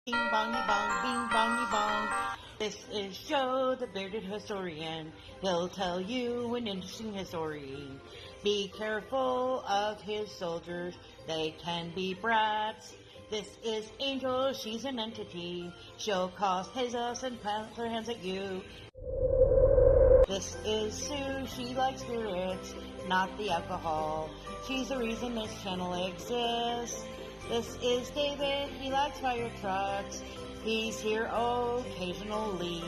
Bing bongy bong, bing bongy bong. This is Joe, the bearded historian. He'll tell you an interesting story. Be careful of his soldiers, they can be brats. This is Angel, she's an entity. She'll cause chaos and plant her hands at you. This is Sue, she likes spirits, not the alcohol. She's the reason this channel exists. This is David, he likes fire trucks. He's here occasionally.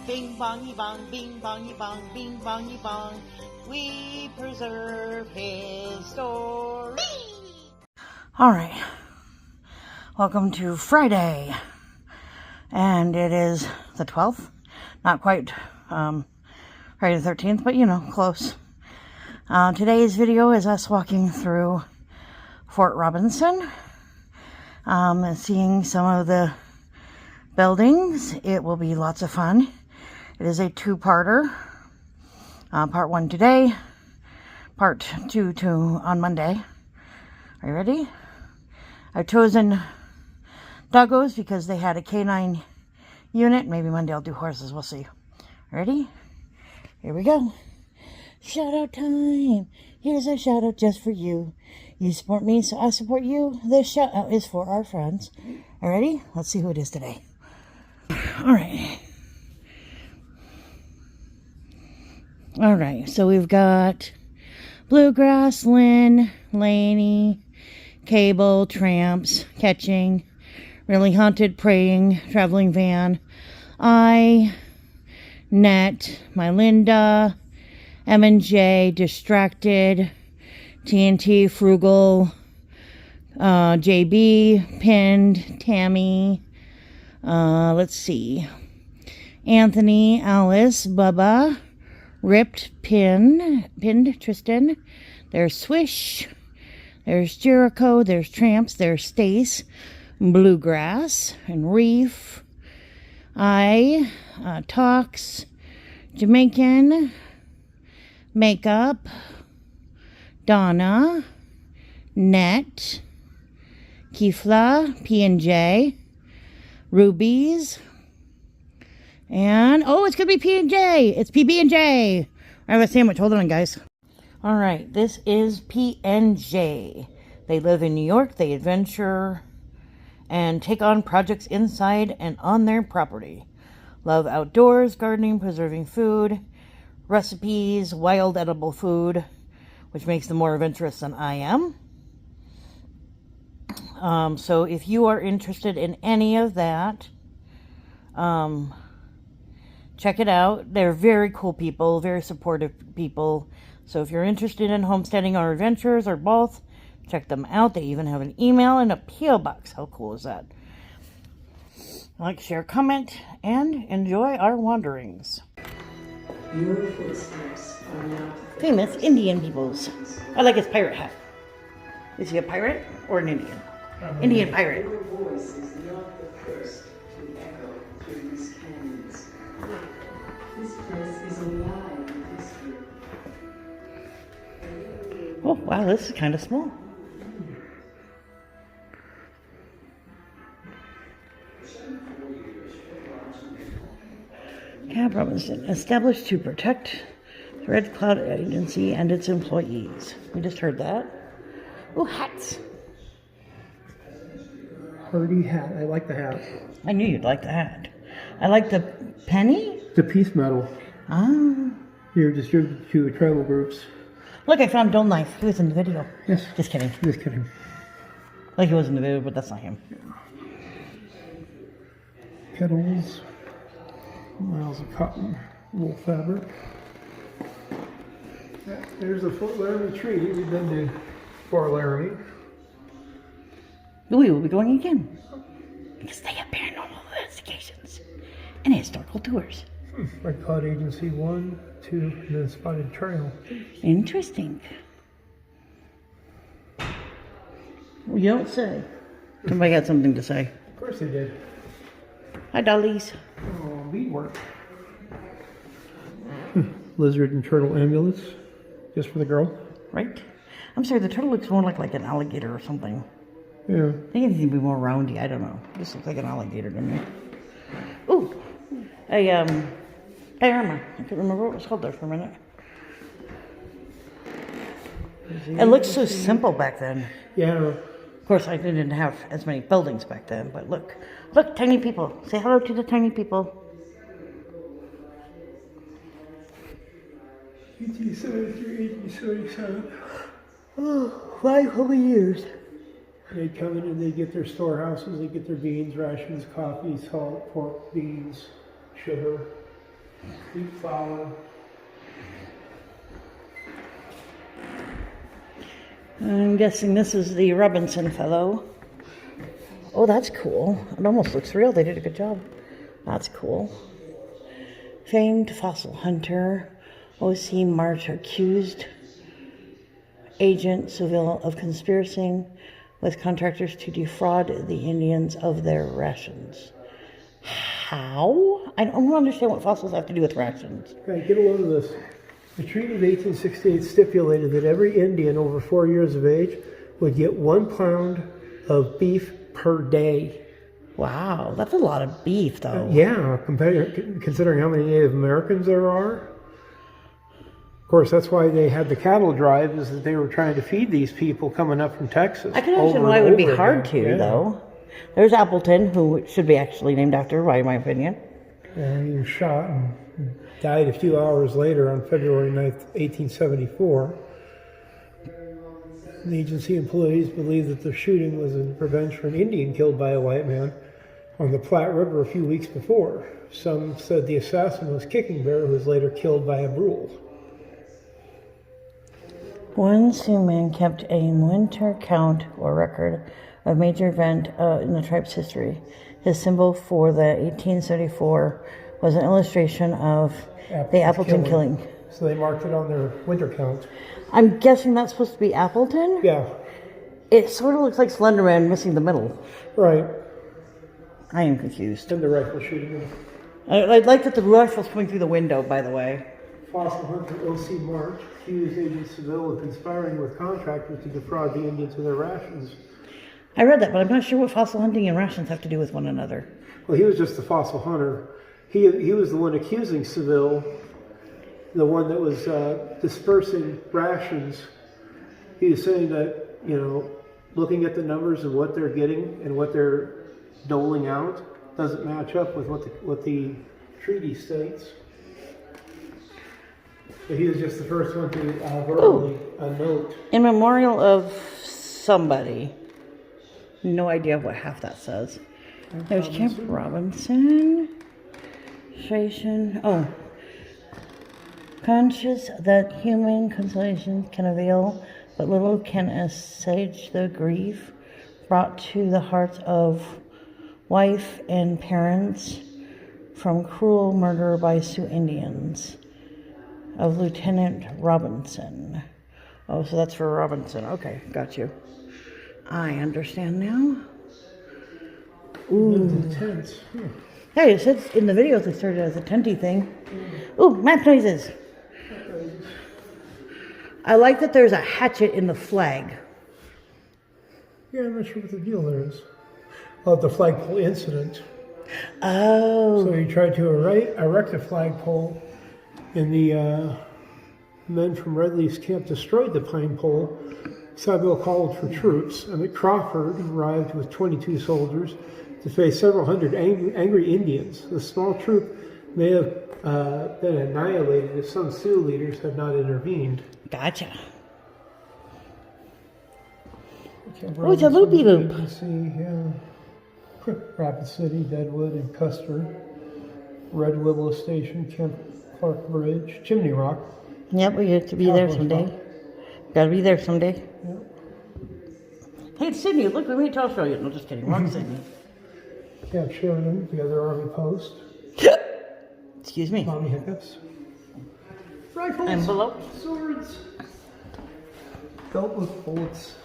Bing bongy bong, bing bongy bong, bing bongy bong. We preserve his story. Alright, welcome to Friday, and it is the 12th, not quite Friday the 13th, but you know, close. Today's video is us walking through Fort Robinson, and seeing some of the buildings. It will be lots of fun. It is a two-parter, part one today, part two on Monday. Are you ready? I've chosen doggos because they had a canine unit. Maybe Monday I'll do horses. We'll see. Ready? Here we go. Shout out time. Here's a shout out just for you. You support me, so I support you. This shout out is for our friends. All ready? Let's see who it is today. All right. All right. So we've got Bluegrass, Lynn, Laney, Cable, Tramps, Catching, Really Haunted, Praying, Traveling Van, I, Net, My Linda, M&J, Distracted, TNT, Frugal, JB, Pinned, Tammy, let's see, Anthony, Alice, Bubba, Ripped, Pinned, Tristan, there's Swish, there's Jericho, there's Tramps, there's Stace, Bluegrass, and Reef, I, Talks, Jamaican, Makeup, Donna, Net, Kifla, P&J, Rubies, and, oh, it's going to be P&J. It's PB&J. I have a sandwich. Hold on, guys. All right, this is P&J. They live in New York. They adventure and take on projects inside and on their property. Love outdoors, gardening, preserving food, recipes, wild edible food, which makes them more adventurous than I am. So if you are interested in any of that, check it out. They're very cool people, very supportive people. So if you're interested in homesteading or adventures or both, check them out. They even have an email and a P.O. box. How cool is that? Like, share, comment, and enjoy our wanderings. Your footsteps are now Famous Indian peoples. I like his pirate hat. Is he a pirate or an Indian? Indian pirate. Your voice is not the first to echo through these canyons. This place is alive with history. Oh, wow, this is kind of small. Cab Robinson, established to protect the Red Cloud Agency and its employees. We just heard that. Oh, hats. Hardy hat. I like the hat. I knew you'd like the hat. I like the penny. The peace medal. Ah. Here distributed to tribal groups. Look, I found Bill Knife. He was in the video. Yes. Just kidding. Just kidding. Like he was in the video, but that's not him. Kettles. Miles of cotton wool fabric. Yeah, there's the Fort Laramie Treaty. We've been to Fort Laramie. We will be going again. Because they have paranormal investigations and historical tours. Red Cloud Agency 1, 2, and then Spotted Trail. Interesting. Well, you don't say. Somebody got something to say. Of course they did. Hi, dollies. Oh, beadwork. Lizard and turtle ambulance. Just for the girl. Right? I'm sorry, the turtle looks more like an alligator or something. Yeah. I think it needs to be more roundy. I don't know. This looks like an alligator to me. Ooh, a diorama. I can't remember what it was called there for a minute. It looks so simple back then. Yeah. Of course, I didn't have as many buildings back then, but look, tiny people. Say hello to the tiny people. 1873, 1877. Oh, 5 whole years. They'd come in and they'd get their storehouses, they'd get their beans, rations, coffee, salt, pork, beans, sugar, wheat flour. I'm guessing this is the Robinson fellow. Oh, that's cool. It almost looks real. They did a good job. That's cool. Famed fossil hunter, O.C. March accused agent Seville of conspiring with contractors to defraud the Indians of their rations. How? I don't understand what fossils have to do with rations. Right, get a load of this. The Treaty of 1868 stipulated that every Indian over 4 years of age would get 1 pound of beef per day. Wow, that's a lot of beef, though. Yeah, considering how many Native Americans there are. Of course, that's why they had the cattle drive, is that they were trying to feed these people coming up from Texas. I can understand why it would be hard to, though. There's Appleton, who should be actually named after, in my opinion. And he was shot and died a few hours later on February 9th, 1874. The agency employees believe that the shooting was in revenge for an Indian killed by a white man on the Platte River a few weeks before. Some said the assassin was Kicking Bear, who was later killed by a brule. One Sioux man kept a winter count or record of major event in the tribe's history. His symbol for the 1874 was an illustration of the Appleton killing. So they marked it on their winter count. I'm guessing that's supposed to be Appleton? Yeah, It sort of looks like Slender Man missing the middle. right. I am confused. And the rifle shooting. I like that the rifle's coming through the window, by the way. Fossil hunter O.C. March accused Agent Seville of conspiring with contractors to defraud the Indians of their rations. I read that, but I'm not sure what fossil hunting and rations have to do with one another. Well, he was just the fossil hunter. He was the one accusing Seville, the one that was dispersing rations. He was saying that, looking at the numbers of what they're getting and what they're doling out doesn't match up with what the treaty states. So he was just the first one to verbally note. In memorial of somebody. No idea what half that says. There's Camp Robinson. Station. Oh. Conscious that human consolation can avail, but little can assuage the grief brought to the hearts of wife and parents from cruel murder by Sioux Indians of Lieutenant Robinson. Oh, so that's for Robinson. Okay, got you. I understand now. Lived in tents. Hey, it says in the videos they started as a tenty thing. Ooh, map noises. I like that there's a hatchet in the flag. Yeah, I'm not sure what the deal there is. Oh, the flagpole incident. Oh. So he tried to erect a flagpole, and the men from Redleaf's camp destroyed the pine pole. Seville called for troops, and Crawford arrived with 22 soldiers to face several hundred angry Indians. The small troop may have been annihilated if some Sioux leaders had not intervened. Gotcha. Oh, it's a loopy loop. Yeah. Rapid City, Deadwood, and Custer. Red Willow Station, Camp Clark Bridge, Chimney Rock. Yep, we get to be there someday. Gotta be there someday. Yep. Hey, it's Sydney. Look, we made it to Australia. No, just kidding. Wrong Sydney. Camp Sheridan, the other Army post. Excuse me. Tommy Hiccups. Rifles. Envelope. Swords. Belt with bullets.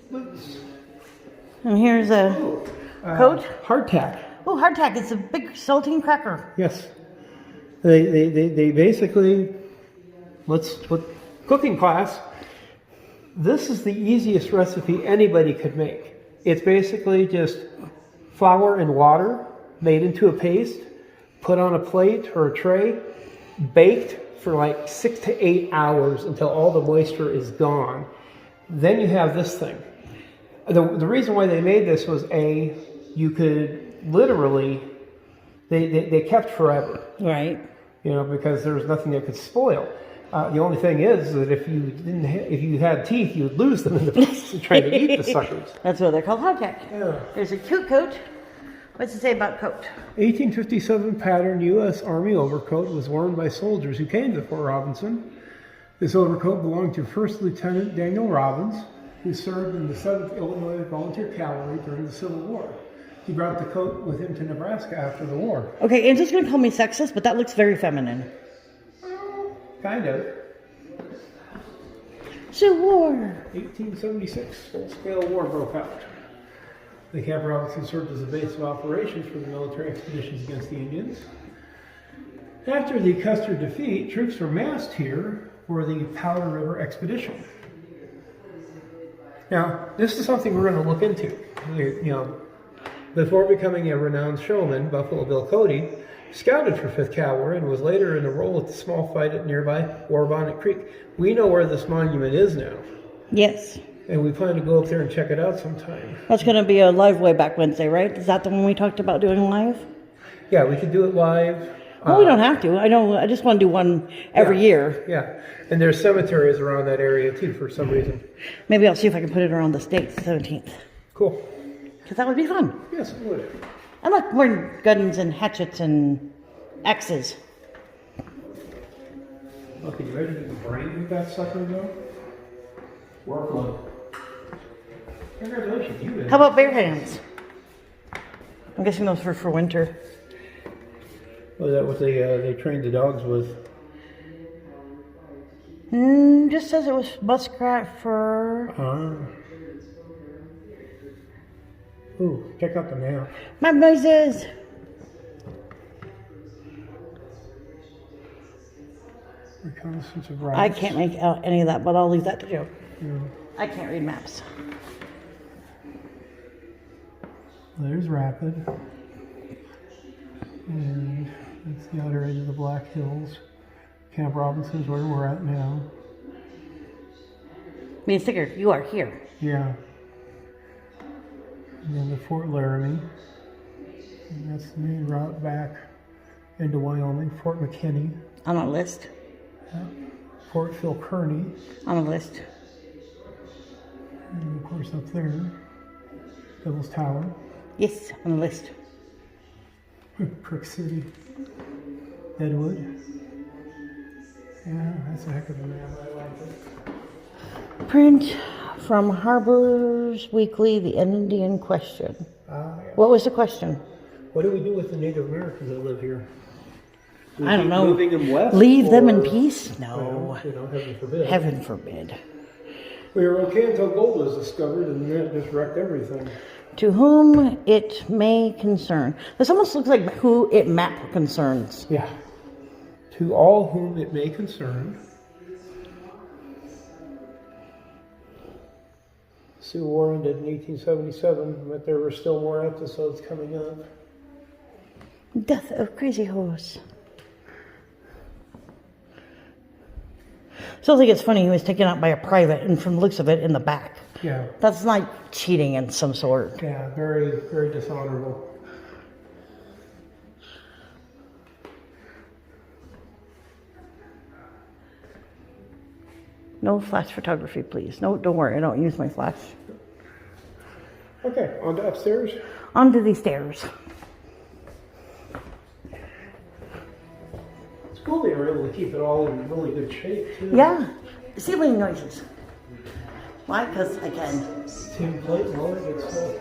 Boots. And here's a coat. Hardtack. Oh, hardtack. It's a big saltine cracker. Yes. They basically, cooking class, this is the easiest recipe anybody could make. It's basically just flour and water made into a paste, put on a plate or a tray, baked for like 6 to 8 hours until all the moisture is gone. Then you have this thing. The reason why they made this was you could literally, they kept forever. Right. You know, because there was nothing that could spoil. The only thing is that if you had teeth, you would lose them in the process of trying to eat the suckers. That's why they're called hogtack. Yeah. There's a cute coat. What's it say about coat? 1857 pattern U.S. Army overcoat was worn by soldiers who came to Fort Robinson. This overcoat belonged to First Lieutenant Daniel Robbins, who served in the 7th Illinois Volunteer Cavalry during the Civil War. He brought the coat with him to Nebraska after the war. Okay, Angel's going to call me sexist, but that looks very feminine. Kind of. Civil War. 1876, full-scale war broke out. The Camp Robinson served as a base of operations for the military expeditions against the Indians. After the Custer defeat, troops were massed here for the Powder River expedition. Now, this is something we're going to look into. You know, before becoming a renowned showman, Buffalo Bill Cody scouted for 5th Cavalry and was later in a role at the small fight at nearby Warbonnet Creek. We know where this monument is now, Yes. and we plan to go up there and check it out sometime. That's going to be a live way back Wednesday, right? Is that the one we talked about doing live? Yeah, we could do it live. Well, we don't have to. I just want to do one every year. Yeah, and there's cemeteries around that area too for some reason. Maybe I'll see if I can put it around the state, the 17th. Cool. Because that would be fun. Yes, it would. I like more guns and hatchets and axes. Okay, you ready to brain that sucker though? Work load. Congratulations, you did. How about bare hands? I'm guessing those were for winter. Was that what they trained the dogs with? Just says it was muskrat fur. Ooh, check out the map. Map noises. Reconnaissance of rice. I can't make out any of that, but I'll leave that to Joe. I can't read maps. There's Rapid. And that's the outer edge of the Black Hills. Camp Robinson's where we're at now. I mean, figure you are here. Yeah. And then the Fort Laramie. And that's the main route back into Wyoming. Fort McKinney. On a list. Fort Phil Kearny. On a list. And of course up there, Devil's Tower. Yes, on the list. Creek City. Deadwood. Yeah, that's a heck of a map. I like it. Print from Harbor's Weekly, The Indian Question. Yeah. What was the question? What do we do with the Native Americans that live here? Do we I don't keep know. Moving them west? Leave them in or- peace? No. Well, you know, heaven forbid. Heaven forbid. We were okay until gold was discovered, and then it just wrecked everything. To whom it may concern. This almost looks like who it map concerns. Yeah. To all whom it may concern. Sioux War ended in 1877, but there were still more episodes coming up. Death of Crazy Horse. Still think it's funny he was taken out by a private, and from the looks of it, in the back. Yeah. That's like cheating in some sort. Yeah, very, very dishonorable. No flash photography, please. No, don't worry, I don't use my flash. Okay, on to upstairs. Onto these stairs. It's cool they were able to keep it all in really good shape, too. Yeah, ceiling noises. Why? Because I can. Tin plate and all that good stuff.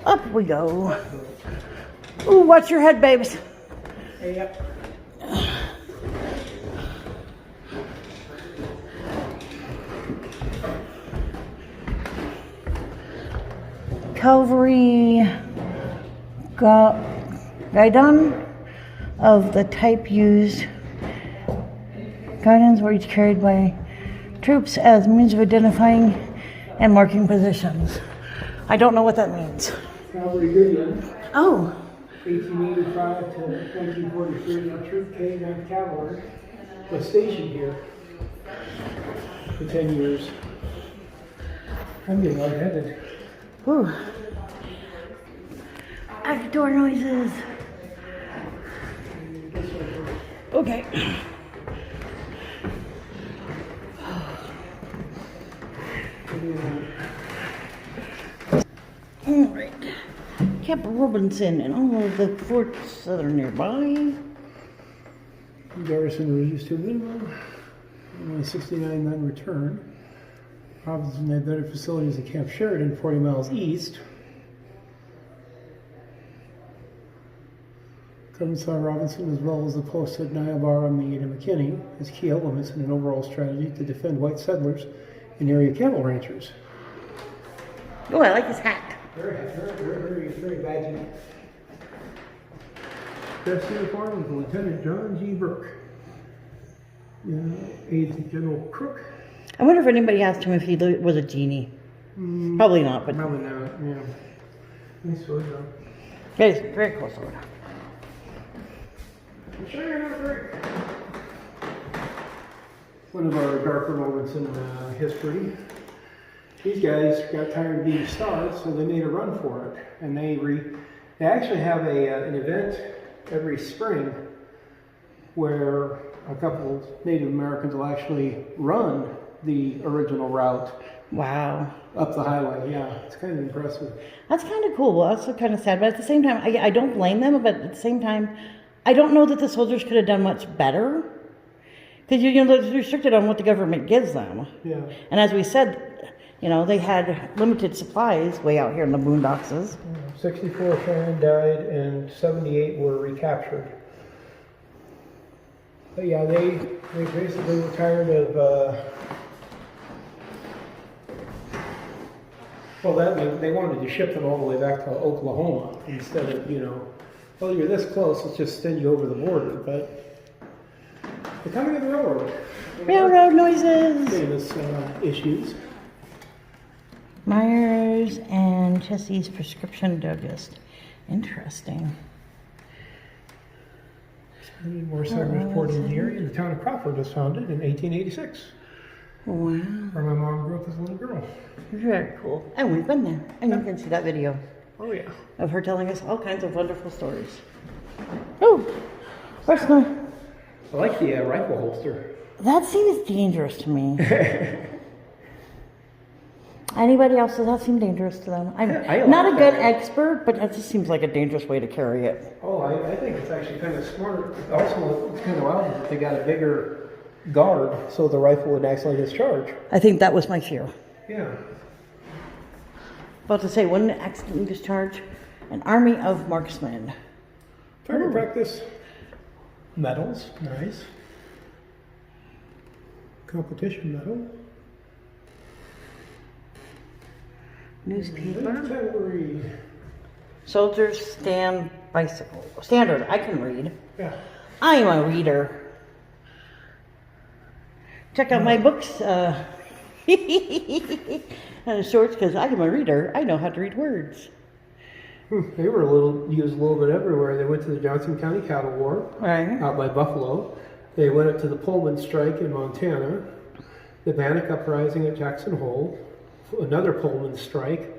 Up we go. Ooh, watch your head, babes. Hey, yep. Cavalry guidon of the type used. Guidons were each carried by troops as means of identifying and marking positions. I don't know what that means. Cavalry Goodman, Oh, 1885 to 1943, for Troop K, 9th Cavalry, was stationed here for 10 years. I'm getting lightheaded. whew. Outdoor noises. Okay. All right. Camp Robinson and all of the forts that are nearby. Garrison reduced to a minimum. Only 69 men returned. Robinson had better facilities at Camp Sheridan, 40 miles east. Clemens saw Robinson as well as the posts at Niobrara, Meade, and McKinney as key elements in an overall strategy to defend white settlers and area cattle ranchers. Oh, I like his hat. Very badgy. Best uniform was Lieutenant John G. Brooke. Aide to General Crook. I wonder if anybody asked him if he was a genie. Probably not, but Probably not, yeah. Nice sword, though. yeah, he's very cool sword. One of our darker moments in history. These guys got tired of being starved, so they made a run for it. And they actually have an event every spring where a couple of Native Americans will actually run the original route Wow. up the highway. Yeah, it's kind of impressive. That's kind of cool. Well, that's kind of sad. But at the same time, I don't blame them. But at the same time, I don't know that the soldiers could have done much better. Because, you know, they're restricted on what the government gives them. Yeah. And as we said, you know, they had limited supplies way out here in the boondocks. 64 Shannon died and 78 were recaptured. But yeah, they basically were tired of, they wanted to ship them all the way back to Oklahoma instead of, well, you're this close, let's just send you over the border. But the coming of the railroad. Railroad noises. Famous issues. Myers and Chelsea's prescription druggist. Interesting. Many more settlers poured into the area. The town of Crawford was founded in 1886, Wow. where my mom grew up as a little girl. Very cool. And we've been there. And you can see that video Oh yeah. of her telling us all kinds of wonderful stories. Oh, where's my... I like the rifle holster. That seems dangerous to me. Anybody else, does that seem dangerous to them? I'm I like not a good that. expert, but that just seems like a dangerous way to carry it. Oh, I think it's actually kind of smart. Also, it's kind of wild that they got a bigger guard so the rifle would accidentally discharge. I think that was my fear. Yeah. About to say, wouldn't it accidentally discharge an army of marksmen? Target practice. Medals. Nice. Competition medal. Newspaper. Artillery. Soldiers stand bicycle. Standard, I can read. Yeah. I'm a reader. Check out my books, shorts, because I'm a reader. I know how to read words. They were used a little bit everywhere. They went to the Johnson County Cattle War Right. out by Buffalo. They went up to the Pullman strike in Montana, the Bannock uprising at Jackson Hole, another Pullman strike,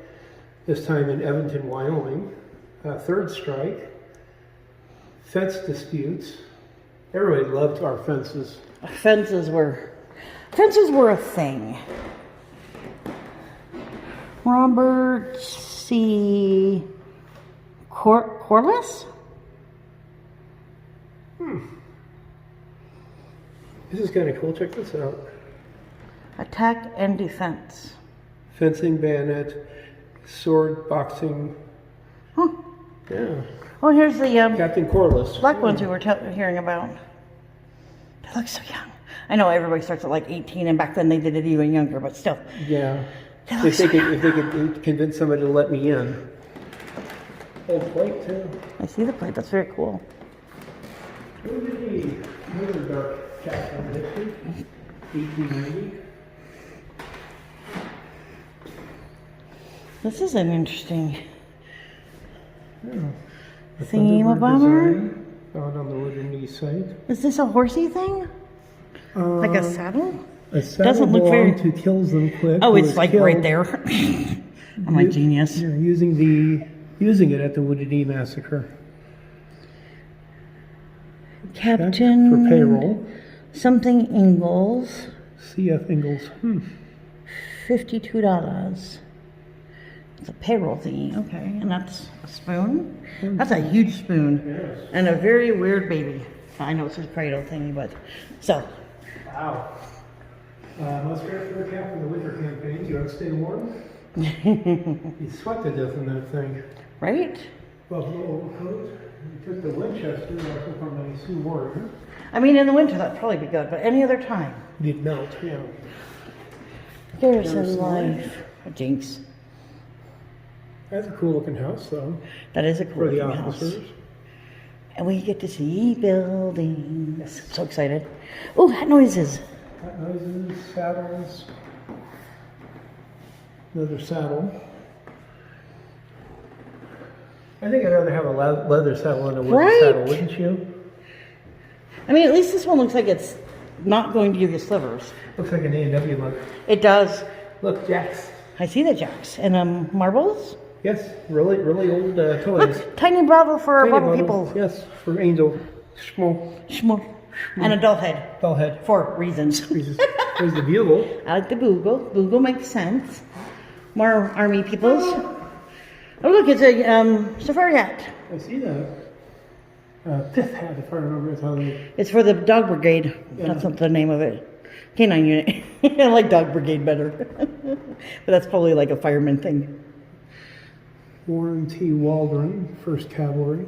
this time in Evanston, Wyoming, third strike, fence disputes. Everybody loved our fences. Fences were a thing. Robert C. Corliss? This is kind of cool. Check this out. Attack and defense. Fencing, bayonet, sword, boxing. Huh. Yeah. Well, here's the Captain Corliss. black ones we were hearing about. They look so young. I know everybody starts at like 18, and back then they did it even younger, but still. Yeah. They look so young. If they could convince somebody to let me in. Old plate too. I see the plate. That's very cool. Another dark chapter in history. 1890. This is an interesting The theme Thunderbird bomber. design found on the Wooden Knee site. Is this a horsey thing? Like a saddle? A saddle Doesn't look very- belonged to Kills Them Quick. Oh, who it's was like killed right there. I'm a genius. Yeah, using it at the Wounded Knee massacre. Check Captain for payroll. something Ingalls, C.F. Ingalls. $52. It's a payroll thingy. Okay, and that's a spoon. That's a huge spoon and a very weird baby. I know it's a cradle thingy, but so. Wow. Most for the cap in the winter campaign. You want to stay warm? You sweat to death in that thing. Right? Buffalo overcoat. You took the Winchester, I think on my Sioux Warrior. I mean, in the winter that'd probably be good, but any other time. You'd melt, yeah. Garrison Garrison life. A jinx. That's a cool looking house, though, That is a cool for the looking house. officers. And we get to see buildings. So excited. Oh, hat noises. Hot noises, saddles. Another saddle. I think I'd rather have a leather saddle than a wooden Right? saddle, wouldn't you? I mean, at least this one looks like it's not going to give you slivers. Looks like an A&W look. It does. Look, Jacks. I see the jacks. And marbles? Yes, really, really old toys. Look, tiny bottle for Tiny bottle bottle. people. Yes, for Angel. Schmo. Shmoo. And a doll head. Bell head. For reasons. Jesus. There's the bugle. I like the Boogle. Boogle makes sense. More army peoples. Oh, look, it's a safari hat. I see that. Fifth hat, if I remember, is how they. It's for the dog brigade. Yeah. That's not the name of it. Canine unit. I like dog brigade better. But that's probably like a fireman thing. Warren T. Waldron, 1st Cavalry.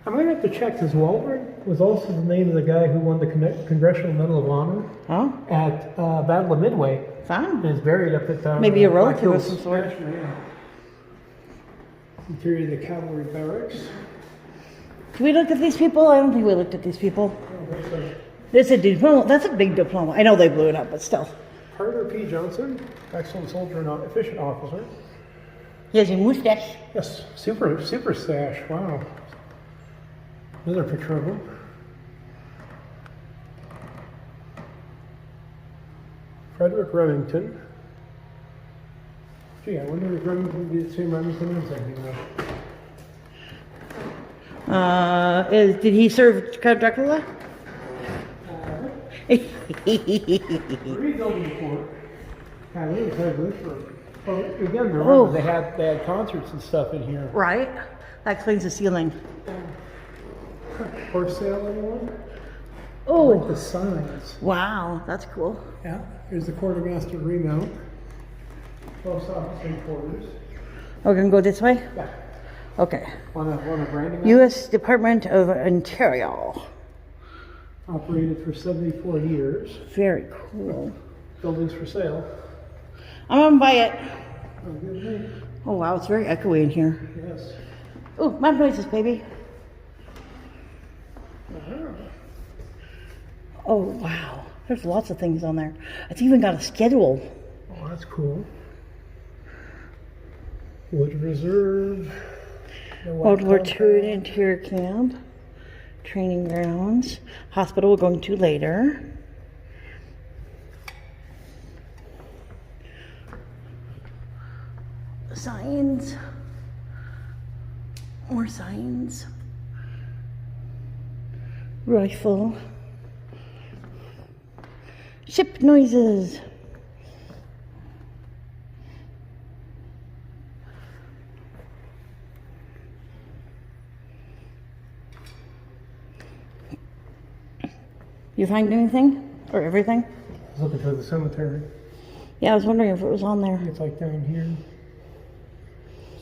I might have to check, because Waldron was also the name of the guy who won the Congressional Medal of Honor Oh, at Battle of Midway, fun. and is buried up at Maybe a Black relative of Hills some sort. National, yeah. Interior of the Cavalry Barracks. Did we look at these people? I don't think we looked at these people. Oh, looks like There's a diploma. That's a big diploma. I know they blew it up, but still. Carter P. Johnson, excellent soldier and efficient officer. He has a mustache. Yes, super stash. Wow. Another picture of him. Frederick Remington. Gee, I wonder if Remington would be the same Remington as I do. Did he serve Count Dracula? Rebuilding the fort. I really had this for. Well, again, remember Oh. they had concerts and stuff in here. Right. That cleans the ceiling. For sale, anyone? Oh, The signs. wow. That's cool. Yeah. Here's the quartermaster remount. Post office headquarters. We're going to go this way? Yeah. Okay. Want a branding map? U.S. Department of Interior. Operated for 74 years. Very cool. Buildings for sale. I'm going to buy it. Oh, good night. Oh, wow. It's very echoey in here. Yes. Oh, map noises, baby. Oh, wow. There's lots of things on there. It's even got a schedule. Oh, that's cool. Wood Reserve. The World White War Compound. II interior camp. Training grounds. Hospital we're going to later. Signs. More signs. Rifle. Ship noises. You find anything? Or everything? I was looking for the cemetery. Yeah, I was wondering if it was on there. It's like down here.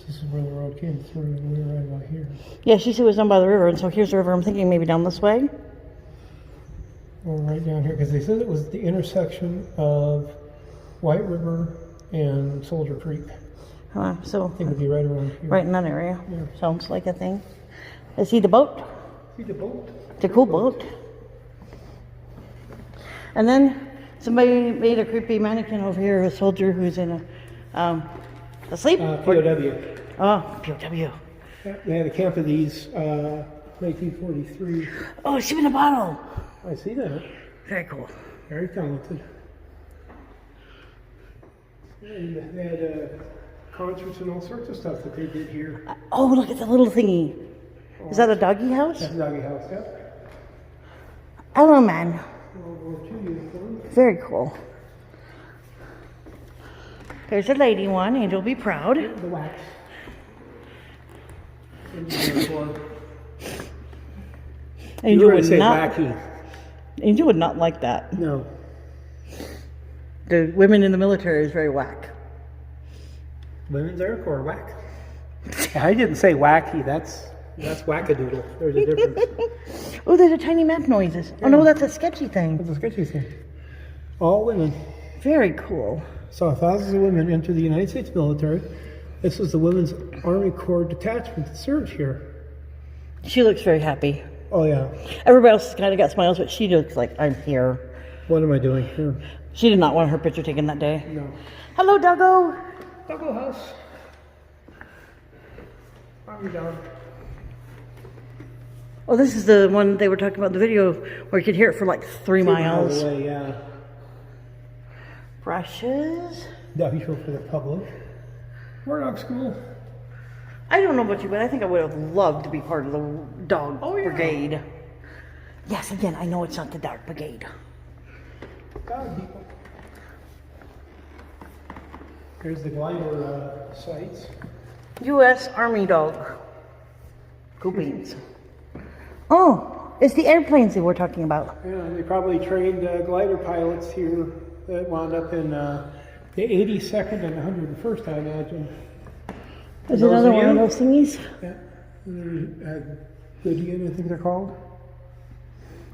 This is where the road came through, and we were right about here. Yeah, she said it was down by the river, and so here's the river. I'm thinking maybe down this way. Or right down here, because they said it was the intersection of White River and Soldier Creek. So, I think it would be right around here. right in that area. Yeah. Sounds like a thing. I see the boat. See the boat? It's a cool boat. And then somebody made a creepy mannequin over here, a soldier who's in Asleep? POW. Oh, POW. They had a camp of these 1943. Oh, sheep in a bottle. I see that. Very cool. Very talented. And they had concerts and all sorts of stuff that they did here. Oh, look at the little thingy. Is that a doggy house? That's Doggy House, yeah. Hello, man. World War II uniform. Very cool. There's a lady one. Angel will be proud. The wax. Uniform. Angel would say not. wacky. Angel would not like that. No. The women in the military is very whack. Women's Air Corps, whack. I didn't say wacky. That's wackadoodle. There's a difference. Oh, there's a tiny map noises. Oh no, that's a sketchy thing. That's a sketchy thing. All women. Very cool. Saw thousands of women enter the United States military. This was the Women's Army Corps detachment that served here. She looks very happy. Oh yeah. Everybody else kind of got smiles, but she looks like, I'm here. What am I doing here? She did not want her picture taken that day. No. Hello, Doggo. Doggo house. Army dog. Oh, this is the one they were talking about in the video where you could hear it for like 3 miles. away, yeah. Brushes. Doggy show for the public. War dog school. I don't know about you, but I think I would have loved to be part of the dog brigade. Yes, again, I know it's not the dog brigade. Dog people. Here's the glider sites. U.S. Army dog. Cool beans. Oh, it's the airplanes they were talking about. Yeah, they probably trained glider pilots here that wound up in the 82nd and 101st, I imagine. Is it another one of those thingies? Yeah. Goodyear, I think they're called.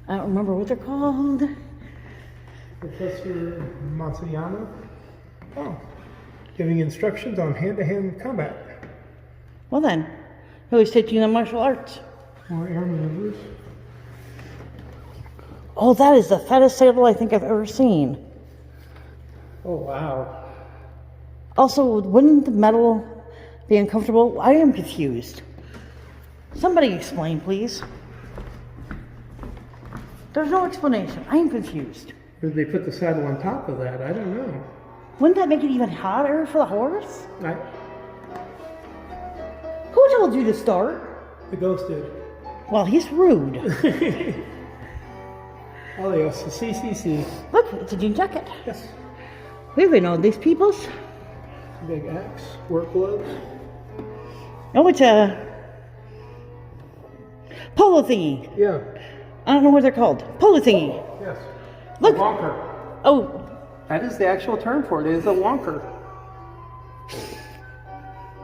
I don't remember what they're called. Professor Matsuyama. Oh. Giving instructions on hand-to-hand combat. Well then, he was teaching them martial arts. More air maneuvers. Oh, that is the fattest saddle I think I've ever seen. Oh, wow. Also, wouldn't the metal be uncomfortable? I am confused. Somebody explain, please. There's no explanation. I am confused. Did they put the saddle on top of that? I don't know. Wouldn't that make it even hotter for the horse? I, Who told you to start? the ghost did. Well, he's rude. Oh, yes, the CCC. Look, it's a jean jacket. Yes. We've been on these people's. Big axe, work gloves. Oh, it's a polo thingy. Yeah. I don't know what they're called. Polo thingy. Yes. Look. A wonker. Oh, That is the actual term for it. It is a wonker.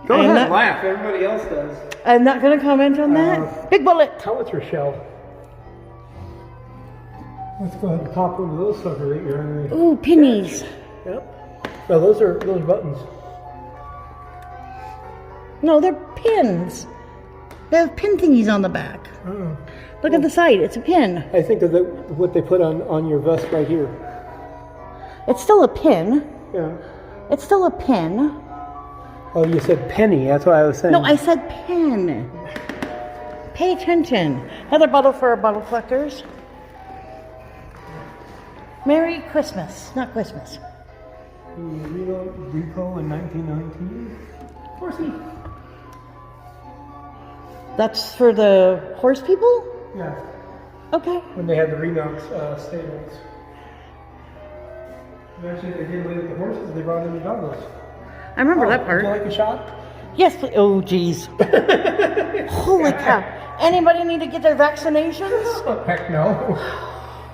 Go I am ahead, not- laugh. Everybody else does. I'm not going to comment on that. Big bullet. Howitzer shell. Let's go ahead and pop one of those suckers that you're in. Ooh, pennies. Yep. No, those are buttons. No, they're pins. They have pin thingies on the back. Oh. Look at the side. It's a pin. I think of what they put on your vest right here. It's still a pin. Yeah. It's still a pin. Oh, you said penny. That's what I was saying. No, I said pin. Pay attention. Another bottle for our bottle collectors. Merry Christmas. Not Christmas. Rico in 1919. Horsey. That's for the horse people? Yeah. Okay. When they had the Renox stables. Eventually they did away with the horses. They brought in the doggos. I remember that part. Would you like a shot? Yes, please. Oh, jeez. Holy cow. Anybody need to get their vaccinations? Heck no.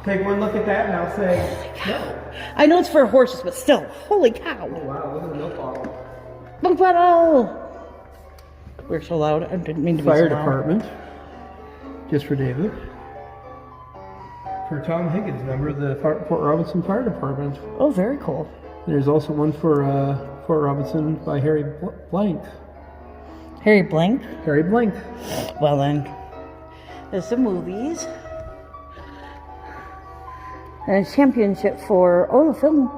Take one look at that and I'll say no. I know it's for horses, but still. Holy cow. Wow, look at the milk bottle. Milk bottle. We're so loud. I didn't mean to be Fire so loud. department. Just for David. For Tom Higgins, member of the Fort Robinson Fire Department. Oh, very cool. There's also one for Fort Robinson by Harry Blank. Harry Blank. Harry Blank. Well then, there's some movies. And a championship for, the film.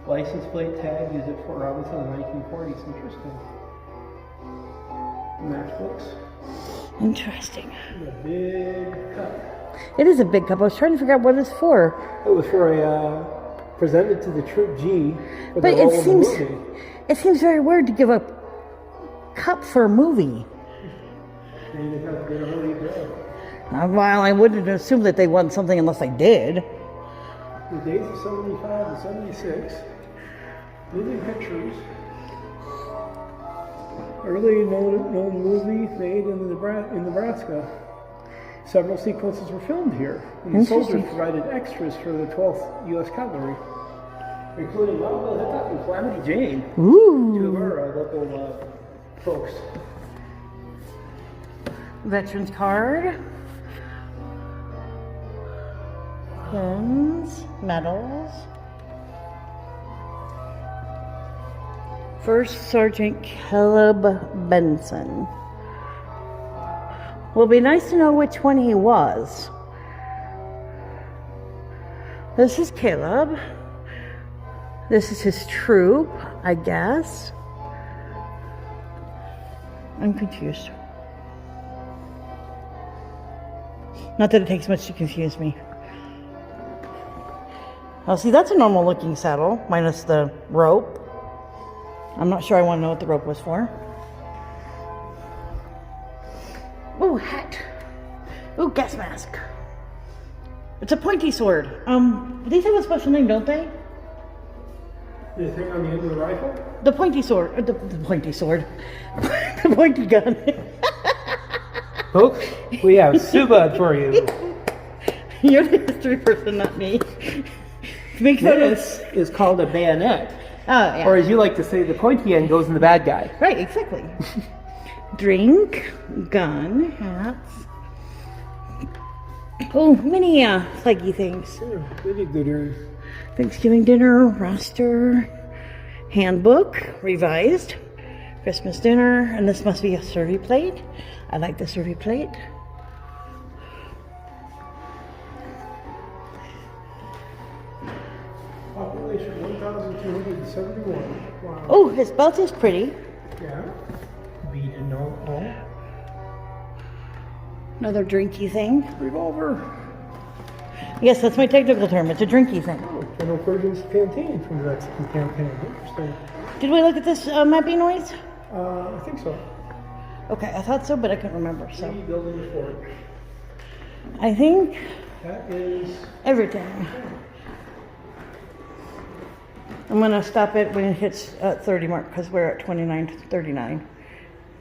License plate tag, use it for Robinson in the 1940s. Interesting. Matchbooks. Interesting. And a big cup. It is a big cup. I was trying to figure out what it's for. It was for a presented to the Troop G for But the role it in seems the movie. it seems very weird to give a cup for a movie. And they got the Holy Grail. Well, I wouldn't assume that they won something unless they did. The dates of 75 and 76. Moving pictures. Early known movie made in Nebraska. Several sequences were filmed here, and the soldiers Interesting. provided extras for the 12th U.S. Cavalry, including Wild Bill Hickok and Calamity Jane, two Ooh. of our local folks. Veterans card. Pins. Medals. First Sergeant Caleb Benson. Will be nice to know which one he was. This is Caleb. This is his troop, I guess. I'm confused. Not that it takes much to confuse me. Oh, see, that's a normal looking saddle, minus the rope. I'm not sure I want to know what the rope was for. Ooh, hat. Ooh, gas mask. It's a pointy sword. These have a special name, don't they? The thing on the end of the rifle? The pointy sword. The pointy sword. The pointy gun. Folks, we have Subud for you. You're the history person, not me. Make fun of. This is called a bayonet. Oh, yeah. Or as you like to say, the pointy end goes in the bad guy. Right, exactly. Drink, gun, hats. Oh, many flaggy things. Really good earrings. Thanksgiving dinner, roster, handbook, revised, Christmas dinner, and this must be a survey plate. I like the survey plate. Population 1,271. Wow. Oh, his belt is pretty. Yeah. Beaded no home. Another drinky thing. Revolver. Yes, that's my technical term. It's a drinky thing. Oh, General Pershing's canteen from the Mexican campaign. Interesting. Did we look at this mappy noise? I think so. Okay, I thought so, but I couldn't remember. So Building the fort. I think That is. everything. I'm gonna stop it when it hits 30 mark because we're at 29:39.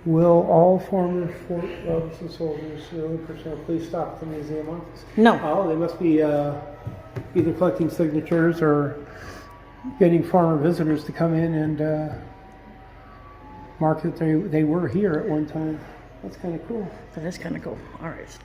Will all former Fort Robinson soldiers know the personnel please stop at the museum office? No. Oh, they must be either collecting signatures or getting former visitors to come in and mark that they were here at one time. That's kind of cool. That is kind of cool. All right.